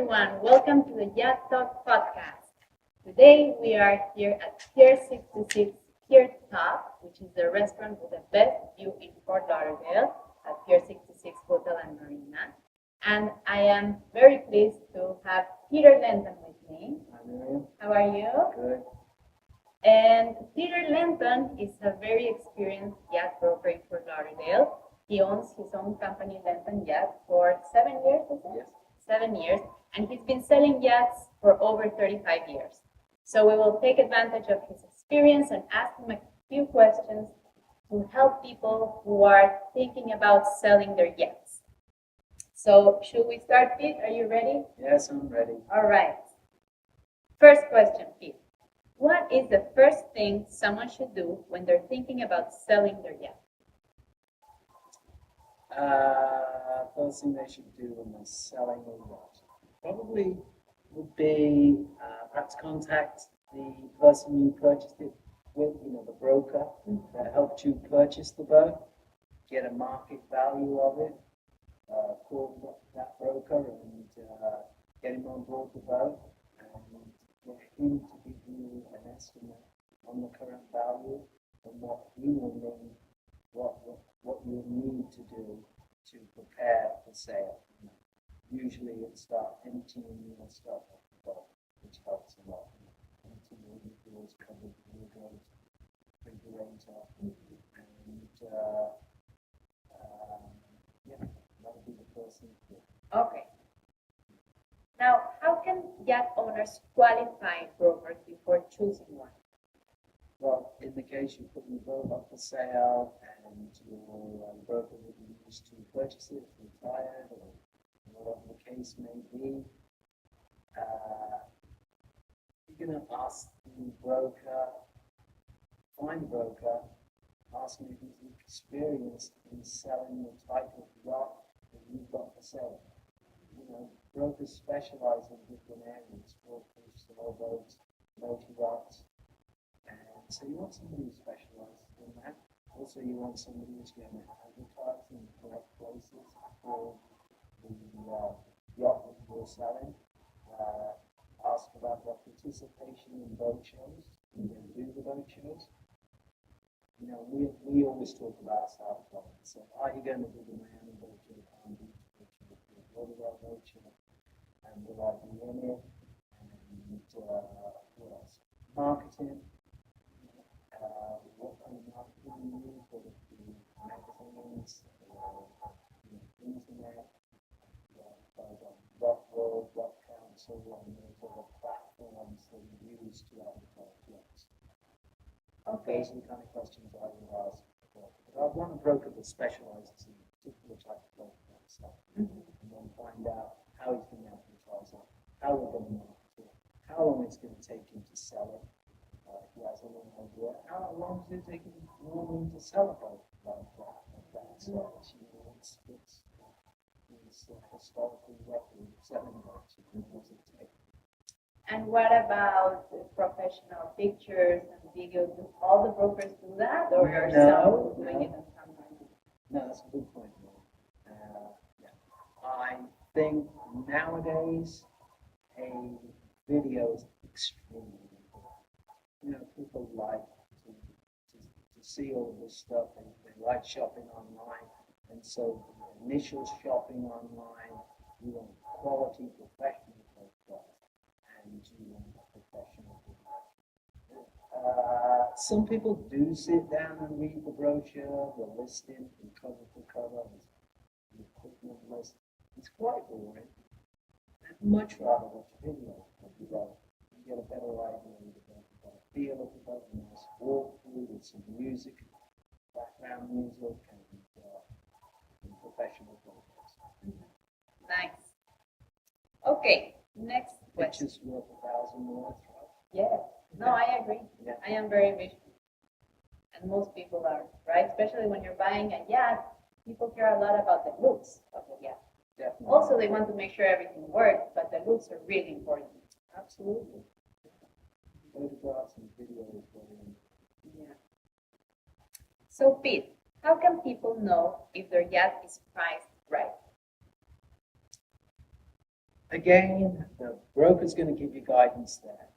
everyone. Welcome to the Yacht Talk podcast. Today we are here at Pier 66 Pier Top, which is the restaurant with the best view in Fort Lauderdale at Pier 66 Hotel and Marina. And I am very pleased to have Peter Lenton with me. Hi, Miriam. How are you? Good. And Peter Lenton is a very experienced yacht broker in Fort Lauderdale. He owns his own company, Lenton Yacht, for 7 years, is it? Yes. 7 years, and he's been selling yachts for over 35 years. So we will take advantage of his experience and ask him a few questions to help people who are thinking about selling their yachts. So should we start, Pete? Are you ready? Yes, I'm ready. All right. First question, Pete. What is the first thing someone should do when they're thinking about selling their yacht? First thing they should do when they're selling a yacht probably would be perhaps contact the person you purchased it with, the broker that helped you purchase the boat, get a market value of it, call that broker and get him on board the boat and get him to give you an estimate on the current value and what he will need, what you need to do to prepare for sale. Usually it starts emptying your stuff off the boat, which helps a lot. Emptying all the doors, covered wardrobes, refrigerator, and that would be the first thing to do. Okay. Now, how can yacht owners qualify brokers before choosing one? Well, in the case you put your boat up for sale and your broker that you used to purchase it is retired or whatever the case may be, you're going to ask the broker, find the broker, ask him if he's experienced in selling the type of yacht that you've got for sale. Brokers specialize in different areas, forklifts, sailboats, motor yachts. And so you want somebody who specializes in that. Also, you want somebody who's going to advertise in the correct places for the yacht that you're selling. Ask about their participation in boat shows. You're going to do the boat shows. We always talk about South Florida. So, are you going to do the Miami boat show, Palm Beach boat show, the Lauderdale boat show? And will I be in it? And what else? Marketing. What kind of marketing you use, whether it be magazines, internet, Yacht World, Yacht Council, and those other platforms that you use to advertise yachts. Okay. Those are the kind of questions I would ask. But I want a broker that specializes in a particular type of boat stuff, and then find out how he's going to advertise it, how we're going to market it, how long it's going to take him to sell it. If he has a long idea, how long does it take him normally to sell a boat like that? So it's historically record 7 boats. What does it take? And what about professional pictures and videos? Do all the brokers do that, or are some doing it and some aren't? No, that's a good point. I think nowadays a video is extremely important. People like to see all of this stuff, and they like shopping online, and so the initial shopping online, you want quality professional photographs, and you want professional video. Some people do sit down and read the brochure, the listing from cover to cover, the equipment list. It's quite boring. I'd much rather watch a video of the boat. You get a better idea of the boat, a feel of the boat, a nice walkthrough with some music, background music, and professional photos. Nice. Okay, next question. Pictures worth 1,000 words, right? Yes. No, I agree. Yeah. I am very visual. And most people are, right? Especially when you're buying a yacht, people care a lot about the looks of the yacht. Definitely. Also, they want to make sure everything works, but the looks are really important. Absolutely. Photographs and video is very important. Yeah. So, Pete, how can people know if their yacht is priced right? Again, the broker's going to give you guidance there.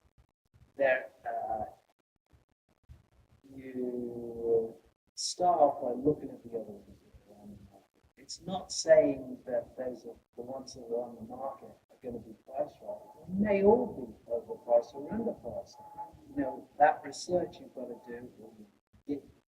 You start off by looking at the other ones that are on the market. It's not saying that the ones that are on the market are going to be priced right. They may all be overpriced or underpriced. That research you've got to do, or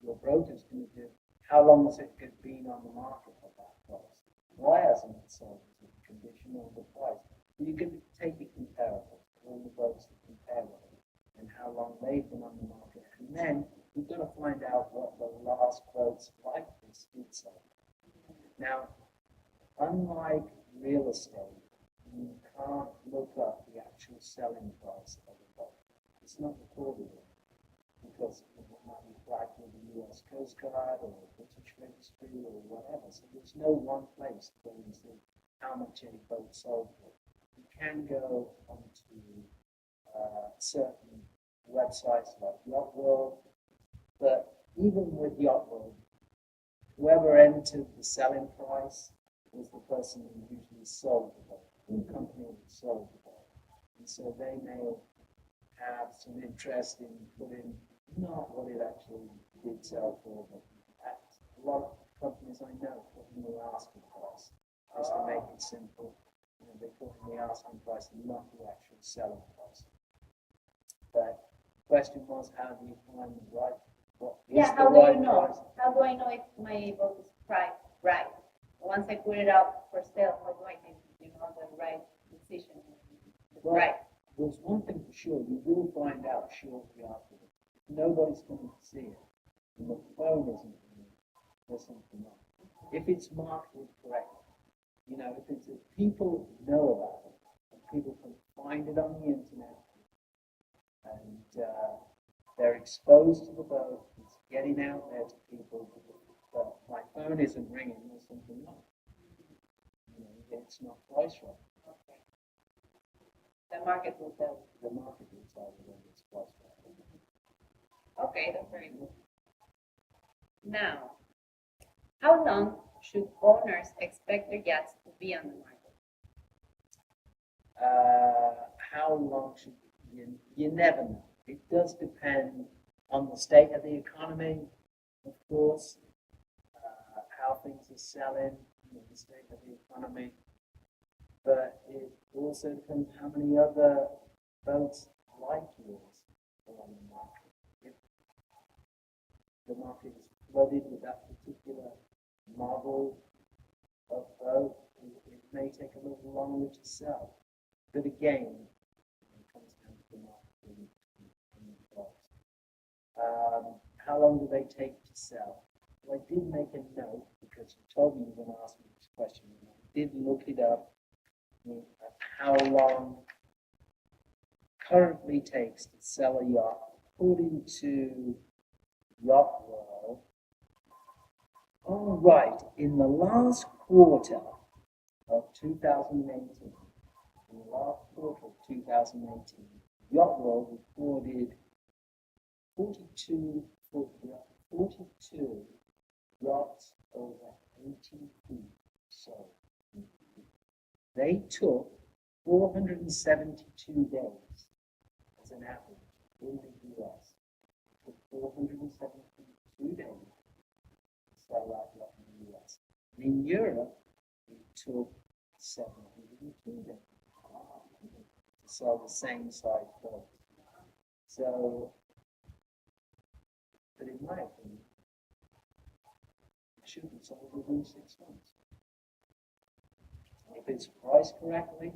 your broker's going to do. How long has it been on the market at that price? Why hasn't it sold? Is it condition or the price? You can take it comparable, all the boats that compare with it, and how long they've been on the market. And then you've got to find out what the last boats like this did sell. Now, unlike real estate, you can't look up the actual selling price of a boat. It's not recorded because it might be flagged with the US Coast Guard or British Registry or whatever. So there's no one place to go and see how much a boat sold for. You can go onto certain websites like Yacht World, but even with Yacht World, whoever entered the selling price was the person who usually sold the boat, the company who sold the boat. And so they may have some interest in putting not what it actually did sell for, but a lot of companies I know put in the asking price, just to make it simple. They put in the asking price and not the actual selling price. But the question was, how do you find the right? What is how the do right you know? price? How do I know if my boat is priced right? Once I put it out for sale, how do I make the right decision? Well, Right. There's one thing for sure, you will find out shortly afterwards. Nobody's going to see it, and the phone isn't going to, there's something wrong. If it's marketed correctly, if people know about it, and people can find it on the internet, and they're exposed to the boat, it's getting out there to people, but my phone isn't ringing, there's something wrong. It's not priced right. Okay. The market will tell. The market will tell you when it's priced right. Okay, that's very good. Now, how long should owners expect their yachts to be on the market? How long should you never know. It does depend on the state of the economy, of course, how things are selling, the state of the economy. But it also depends how many other boats like yours are on the market. If the market is flooded with that particular model of boat, it may take a little longer to sell. But again, it comes down to the market and the boats. How long do they take to sell? Well, I did make a note because you told me you were going to ask me this question. And I did look it up. How long currently takes to sell a yacht according to Yacht World. All right, in the last quarter of 2018, Yacht World recorded 42 yachts over 80 feet sold. They took 472 days as an average in the US. It took 472 days to sell that yacht in the US. And in Europe, it took 702 days to sell the same size boat. So, but in my opinion, it should be sold within 6 months. If it's priced correctly,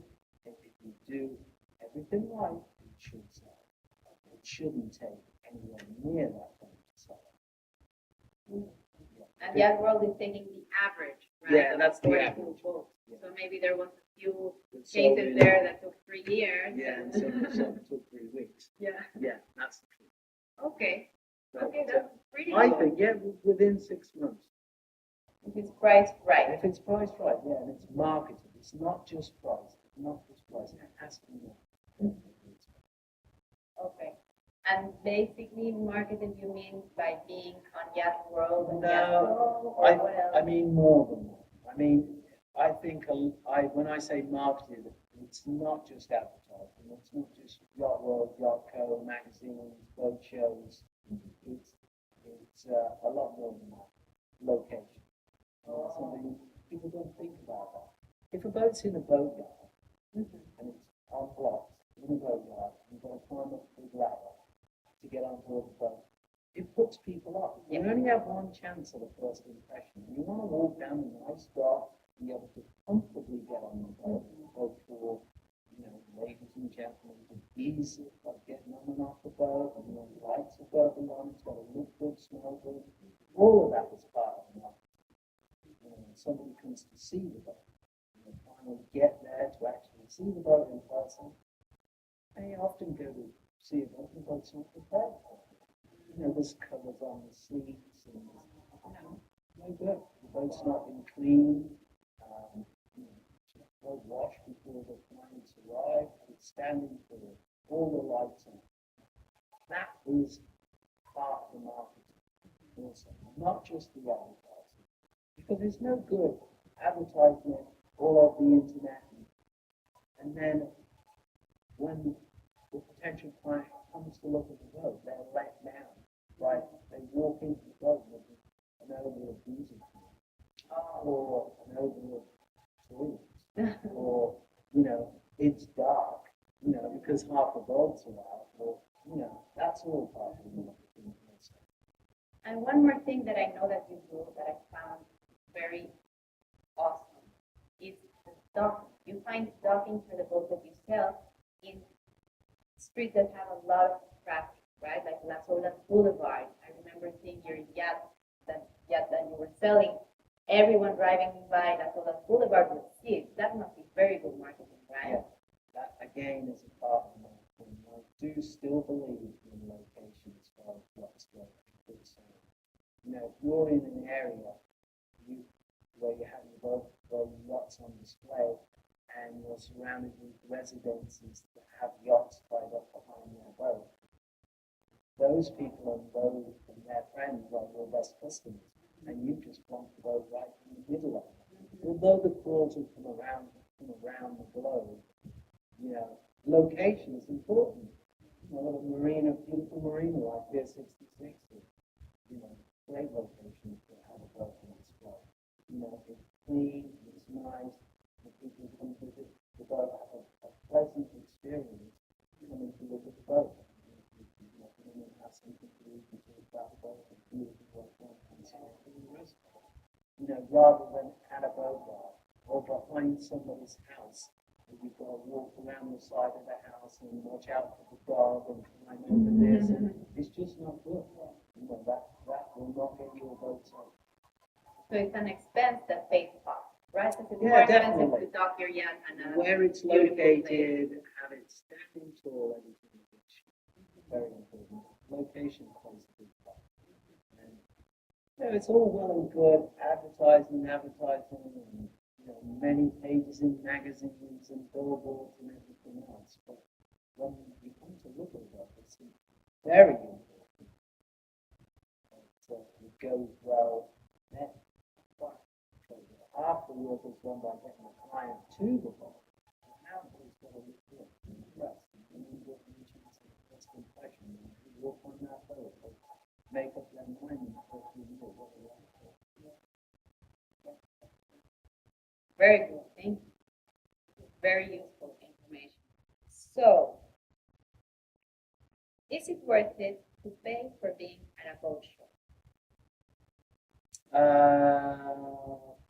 if you do everything right, it should sell. It shouldn't take anywhere near that long to sell. And the other world is taking the average, right? Yeah, that's the average. Yeah. So maybe there was a few cases there that took 3 years. Yeah, and some took 3 weeks. Yeah. Yeah, that's the truth. Okay. But, okay, that's pretty I good. think, yeah, within 6 months. If it's priced right. If it's priced right, yeah, and it's marketed. It's not just price. It's not just price. It has to be marketed. Okay. And basically marketed you mean by being on Yacht World and No, Yacht World, or what else? I mean more than that. I mean, I think when I say marketed, It's not just advertising. It's not just Yacht World, Yacht Co, magazines, boat shows. It's a lot more than that. Location. Something people don't think about that. If a boat's in a boatyard and it's on blocks in a boatyard, you've got to climb up a big ladder to get on board the boat. It puts people off. You only have one chance at a first impression. You want to walk down a nice dock, be able to comfortably get on the boat for, ladies and gentlemen, the ease of getting on and off the boat, and the lights are going on, it's got to look good, smell good. All of that is part of the marketing. When somebody comes to see the boat, and they finally get there to actually see the boat in person, they often go to see a boat, the boat's not prepared for it. There's covers on the seats, and no good. The boat's not been cleaned. Well washed before the clients arrive. It's standing for all the lights on. That is part of the marketing also, not just the advertising. Because it's no good advertising it all over the internet, and then when the potential client comes to look at the boat, they're let down. Right? They walk into the boat with an odor of diesel or an odor of toilets. Or, it's dark, because half the boats are out, or, that's all part of the marketing process. And one more thing that I know that you do that I found very awesome is the docking. You find docking for the boats that you sell in streets that have a lot of traffic, right? Like Las Olas Boulevard. I remember seeing your yacht that you were selling. Everyone driving by Las Olas Boulevard would see it. That must be very good marketing, right? Yeah, that again is a part of marketing. I do still believe in location as far as what's going on. If you're in an area where you have your yachts on display and you're surrounded with residences that have yachts tied up behind their boat, those people and their friends are your best customers. And you just want to go right in the middle of it. Although the calls will come around the globe, location is important. A beautiful marina like Pier 66, great location to have a boat on display. It's clean, it's nice, the people who visit the boat have a pleasant experience coming to look at the boat. Have something to read and talk about the boat and beautiful boat and so on and the rest of it. Rather than at a boat yard or behind somebody's house, where you've got to walk around the side of the house and watch out for the dog and climb over this. And it's just not good. That will not get you a boat sold. So it's an expense that pays off, right? Because it's Yeah, more expensive definitely. to dock your yacht and where it's located, have it standing tall, everything is very important. Location plays a big part. And it's all well and good advertising, and many pages in magazines and billboards and everything else. But when you come to look at it, it's very important. It goes well then. But half the work is done by getting the client to the boat. Now it's got to look good and impressed. And you get the chance of first impression. You walk on that boat, make up their mind what you know, what they like. Very good, thank you. Very useful information. So, is it worth it to pay for being at a boat show?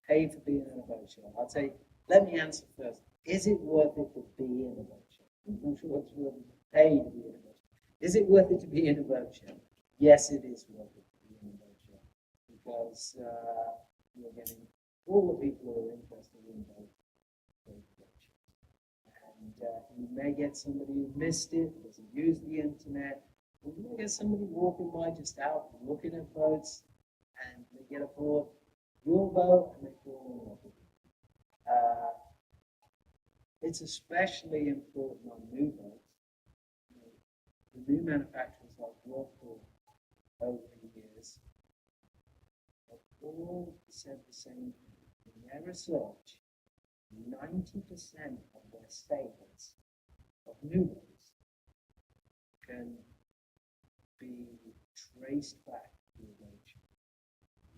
Pay for being in a boat show. I'd say, let me answer first. Is it worth it to be in a boat show? I'm not sure what's worth it to pay to be in a boat show. Is it worth it to be in a boat show? Yes, it is worth it to be in a boat show because you're getting all the people who are interested in boat shows. And you may get somebody who missed it, doesn't use the internet, or you may get somebody walking by just out looking at boats, and they get aboard your boat and they fall in love with it. It's especially important on new boats. The new manufacturers I've worked for over the years have all said the same thing in their research. 90% of their sales of new boats can be traced back to a boat show.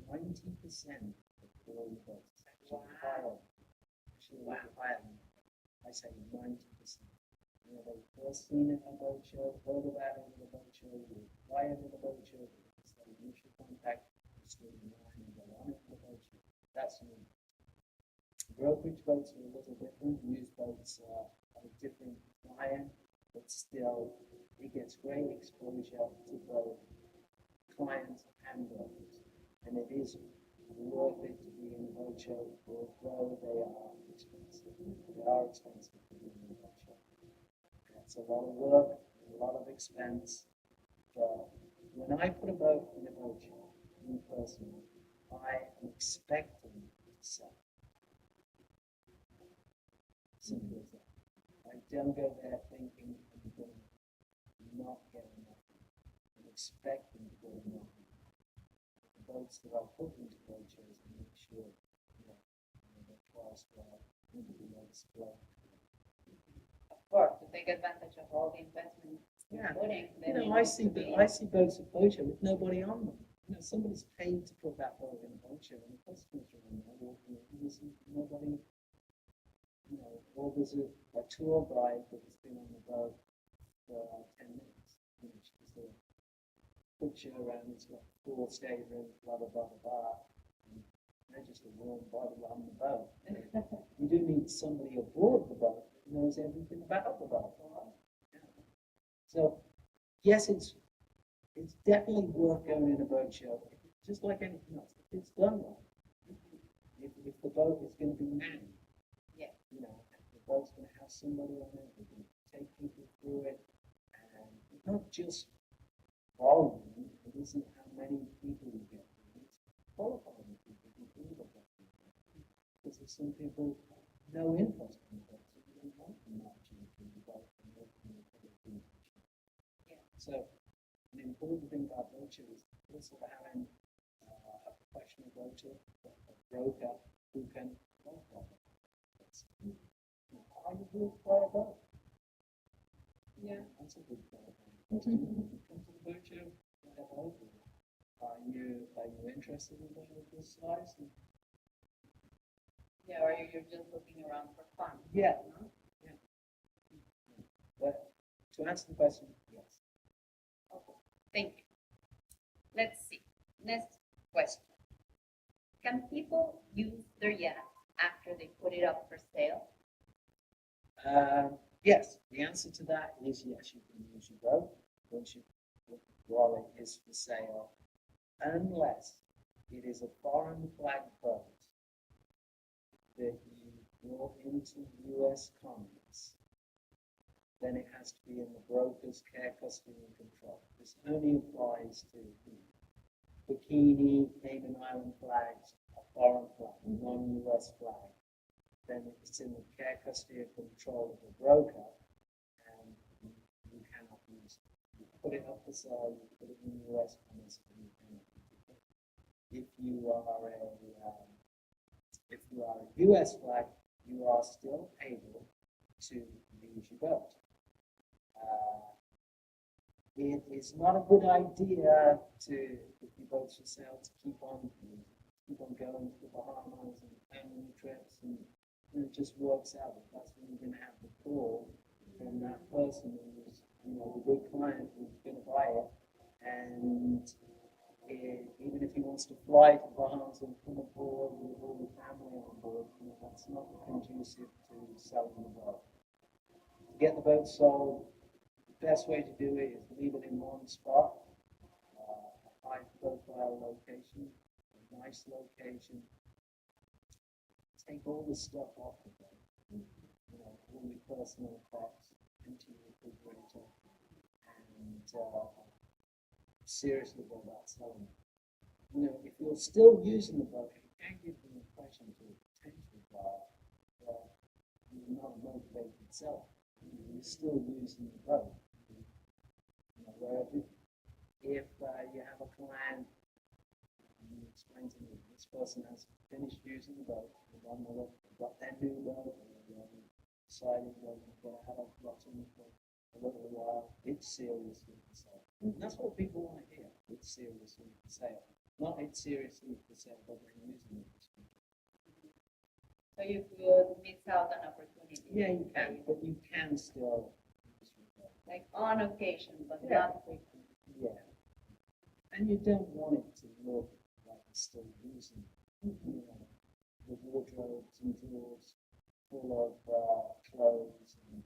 90% of all the boats, actually higher, higher than that. I say 90%. You know, they first seen it at a boat show, heard about it at a boat show, you buy it at a boat show, it's the initial contact, you stood in line and go on it at a boat show. That's new. Brokerage boats are a little different. Used boats have a different client, but still, it gets great exposure to both clients and brokers. And it is worth it to be in a boat show, although they are expensive. They are expensive to be in a boat show. It's a lot of work, a lot of expense. But when I put a boat in a boat show, me personally, I am expecting to sell. Simple as that. I don't go there thinking I'm going to not get nothing. I'm expecting to get nothing. The boats that I put into boat shows, I make sure they're priced well, they're explode. Of course, to take advantage of all the investment Yeah. you're putting. You know, I see boats at boat show with nobody on them. You know, somebody's paid to put that boat in a boat show, and the customers are in there walking in, and there's nobody. You know, or there's a tour guide that has been on the boat for 10 minutes. You know, she's a picture around, it's got 4 staterooms, blah, blah, blah, blah. And they're just a warm body on the boat. You do need somebody aboard the boat who knows everything about the boat. Yeah. So, yes, it's definitely worth going in a boat show, just like anything else. If it's done well, if the boat is going to be manned, yeah, you know, the boat's going to have somebody on it, we can take people through it, and it's not just volume, it isn't how many people you get, it's qualifying people who do the boat. Because there's some people, no interest in the boat, so you don't want them marching through the boat and working with other people. yeah. So, an important thing about boat show is also having a professional boater, a broker who can qualify it. How you do fly a boat? Yeah. That's a good qualifying question. Come to the boat show, fly a boat. Are you interested in going with this size? Yeah, or you're just looking around for fun. Yeah. No? Yeah. But to answer the question, yes. Okay. Thank you. Let's see. Next question. Can people use their yacht after they put it up for sale? Yes, the answer to that is yes, you can use your boat once while it is for sale, unless it is a foreign flag boat that you brought into U.S. commerce. Then it has to be in the broker's care, custody, and control. This only applies to bikini, Cayman Island flags, a foreign flag, non-U.S. flag. Then it's in the care, custody, and control of the broker, and you cannot use it. You put it up for sale, you put it in U.S. commerce, and you cannot use it. If you are a U.S. flag, you are still able to use your boat. It is not a good idea to, if your boat's for sale, to keep on going to the Bahamas and family trips, and it just works out. That's when you're going to have the call from that person who's, the good client who's going to buy it, and even if he wants to fly to the Bahamas and come aboard with all the family on board, that's not conducive to selling the boat. To get the boat sold, the best way to do it is leave it in one spot, a high-profile location, a nice location. Take all the stuff off the boat, all your personal effects into your refrigerator, and seriously go about selling it. If you're still using the boat, it can give the impression to a potential buyer that you're not a motivated seller. You're still using the boat. Whereas if you have a client, and you explain to me this person has finished using the boat, and on the way, got their new boat, or decided they're going to have a yachting for a little while, it's seriously for sale. And that's what people want to hear. It's seriously for sale. Not it's seriously for sale, but we're using it. So you could miss out on opportunities. Yeah, you can, but you can still use your boat. Like on occasion, but Yeah. not frequently. Yeah. And you don't want it to look like you're still using it. You know, the wardrobes and drawers full of clothes. And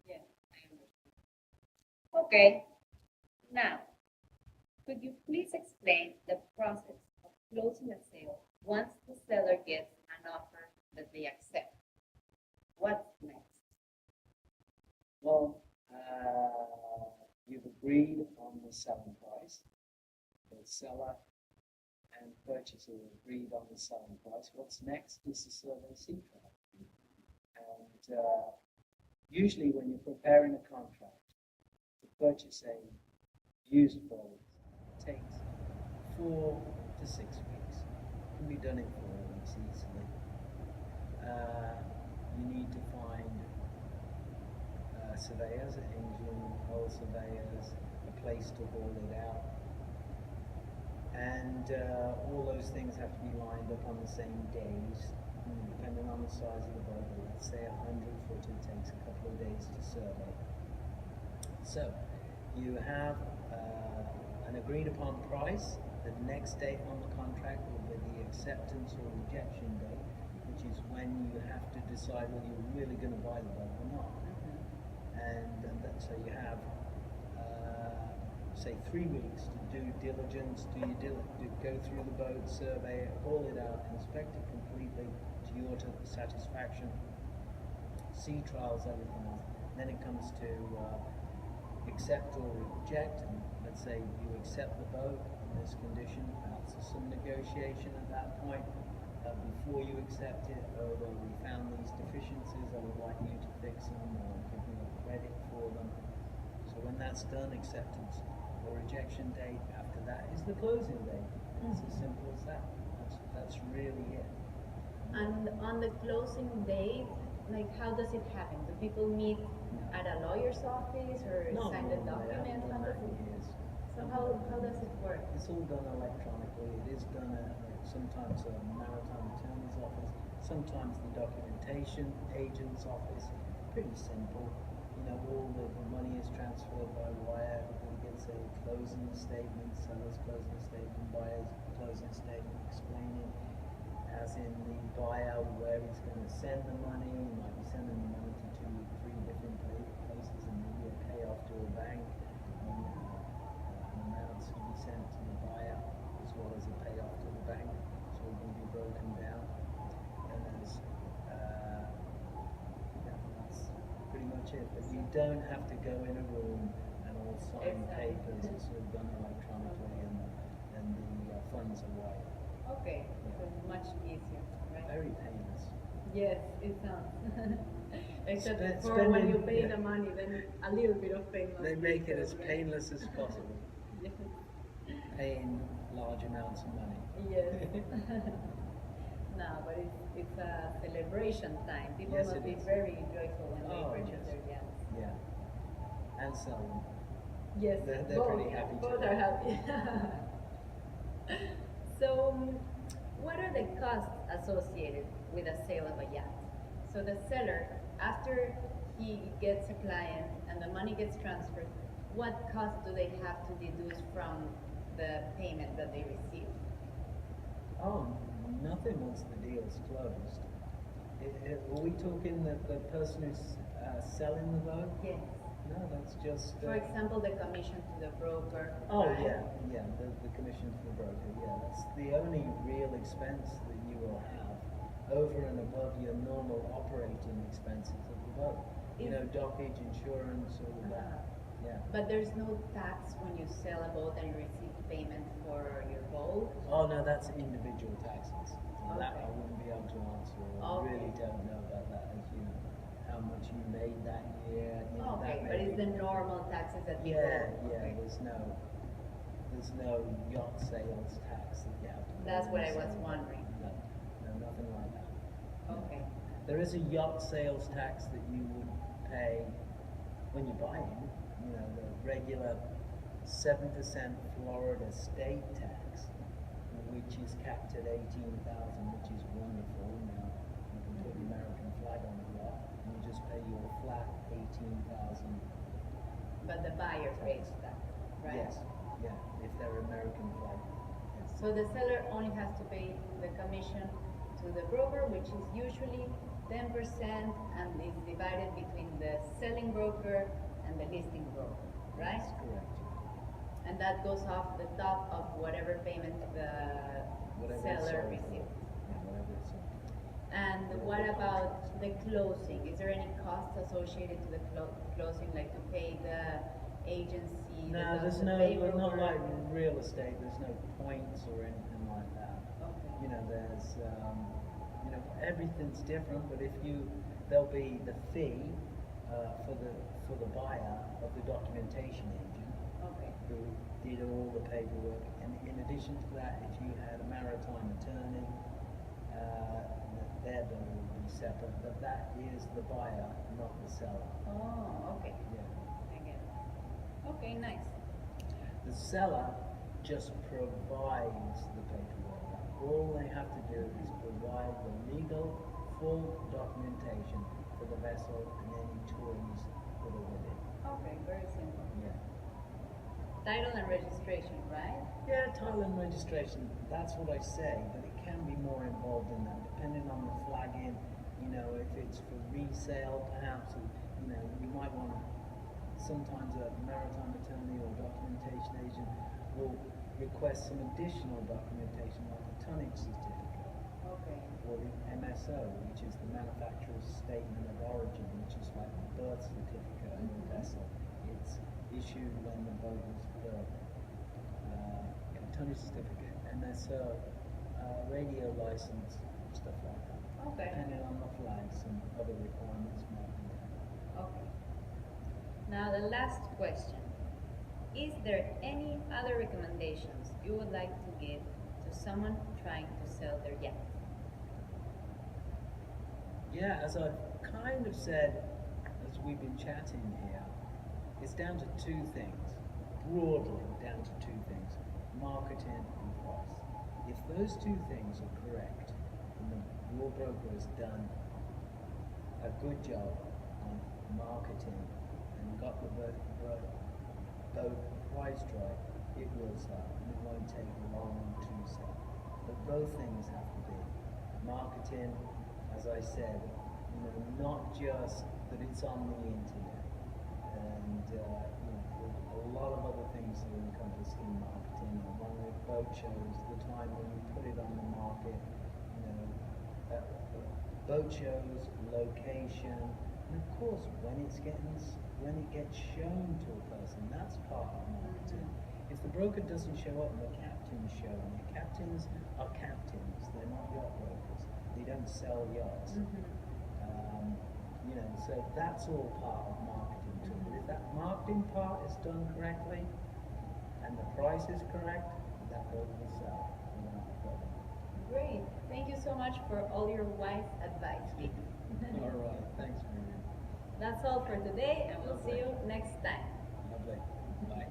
Yeah, I understand. Okay. Now, could you please explain the process of closing a sale once the seller gets an offer that they accept? What's next? well, you've agreed on the selling price. The seller and purchaser agreed on the selling price. What's next is the survey sea trial. And usually when you're preparing a contract to purchase a used boat, it takes 4 to 6 weeks. It can be done in 4 weeks easily. You need to find surveyors, engine, hull surveyors, a place to haul it out. And all those things have to be lined up on the same days, depending on the size of the boat. Let's say 100 foot, it takes a couple of days to survey. So you have an agreed upon price. The next date on the contract will be the acceptance or rejection date, which is when you have to decide whether you're really going to buy the boat or not. And so you have, say, 3 weeks to do diligence, go through the boat, survey it, haul it out, inspect it completely to your satisfaction, sea trials, everything else. Then it comes to accept or reject, and let's say you accept the boat in this condition, perhaps there's some negotiation at that point. Before you accept it, well, we found these deficiencies, I would like you to fix them or give me a credit for them. So when that's done, acceptance or rejection date, after that is the closing date. It's as simple as that. That's really it. And on the closing date, like how does it happen? Do people meet at a lawyer's office or sign the document? So how does it work? It's all done electronically. It is done at sometimes a maritime attorney's office, sometimes the documentation agent's office. Pretty simple. You know, all the money is transferred by wire. Everybody gets a closing statement, seller's closing statement, buyer's closing statement, explaining, as in the buyer, where he's going to send the money. He might be sending the money to 2 or 3 different places, and maybe a payoff to a bank. Amounts to be sent to the buyer as well as a payoff to the bank, so it will be broken down. And there's, that's pretty much it. But you don't have to go in a room and all sign papers. It's all done electronically, and the funds are wired. Okay, so much easier, right? Very painless. Yes, it sounds. Except Spend- for when spending- you pay yeah. the money, then a little bit of pain. They make it as painless as possible, Yes. paying large amounts of money. Yes. No, but it's a celebration time. People Yes, must it be is. very joyful when they Oh, purchase yes. their yachts. Yeah. And sell them. Yes, They're both, pretty happy both too. are happy. So, what are the costs associated with a sale of a yacht? So the seller, after he gets a client and the money gets transferred, what costs do they have to deduce from the payment that they receive? Oh, nothing once the deal's closed. Are we talking the person who's selling the boat? Yes. No, that's just. For example, the commission to the broker. Oh right? yeah, the commission to the broker. Yeah, that's the only real expense that you will have over and above your normal operating expenses of the boat. You know, dockage, insurance, all of that. Yeah. But there's no tax when you sell a boat and you receive payment for your boat? Oh no, that's individual taxes. So that Okay. I wouldn't be able to answer. I Okay. really don't know about that. As you know, how much you made that year. You know, Okay, that but may it's be- the normal taxes that people. Yeah, yeah. Okay. There's no yacht sales tax that you have to pay. That's what I was So, wondering. No, nothing like that. Okay. There is a yacht sales tax that you would pay when you're buying. You know, the regular 7% Florida state tax, which is capped at 18,000, which is wonderful. Now you can put the American flag on the yacht, and you just pay your flat 18,000. But the buyer pays that, right? Yes, yeah, if they're American flag. Yes. So the seller only has to pay the commission to the broker, which is usually 10% and is divided between the selling broker and the listing broker, right? That's correct. And that goes off the top of whatever payment the Whatever seller it's sold for. receives. Yeah, whatever it's sold for. And what about the closing? Is there any cost associated to the closing, like to pay the agency? No, there's the no, paperwork? not like real estate, there's no points or anything like that. Okay. You know, there's, you know, everything's different, but there'll be the fee for the buyer of the documentation agent Okay. who did all the paperwork. And in addition to that, if you had a maritime attorney, their bill will be separate, but that is the buyer, not the seller. Oh, okay. Yeah. I get it. Okay, nice. The seller just provides the paperwork. All they have to do is provide the legal, full documentation for the vessel and any toys that are with it. Okay, very simple. Yeah. Title and registration, right? Yeah, title and registration, that's what I say, but it can be more involved in that, depending on the flagging. You know, if it's for resale, perhaps, you know, you might want to, sometimes a maritime attorney or documentation agent will request some additional documentation, like a tonnage certificate, Okay. or the MSO, which is the manufacturer's statement of origin, which is like the birth certificate of the vessel. It's issued when the boat was birthed. Tonnage certificate, MSO, radio license, stuff like that. Okay. Depending on the flags and other requirements might be there. Okay. Now the last question. Is there any other recommendations you would like to give to someone trying to sell their yacht? Yeah, as I've kind of said as we've been chatting here, it's down to two things. Broadly down to two things. Marketing and price. If those two things are correct, and your broker has done a good job on marketing and got the boat priced right, it will sell, and it won't take long to sell. But both things have to be. Marketing, as I said, you know, not just that it's on the internet, and you know, there's a lot of other things that are encompassed in marketing. Along with boat shows, the time when you put it on the market, you know, boat shows, location, and of course when it gets shown to a person, that's part of marketing. If the broker doesn't show up and the captains show, and the captains are captains, they're not yacht brokers. They don't sell yachts. You know, so that's all part of marketing too. But if that marketing part is done correctly and the price is correct, that boat will sell without a problem. Great. Thank you so much for all your wise advice, Pete. All right, thanks, Miriam. That's all for today, and we'll see you next time. Lovely. Bye.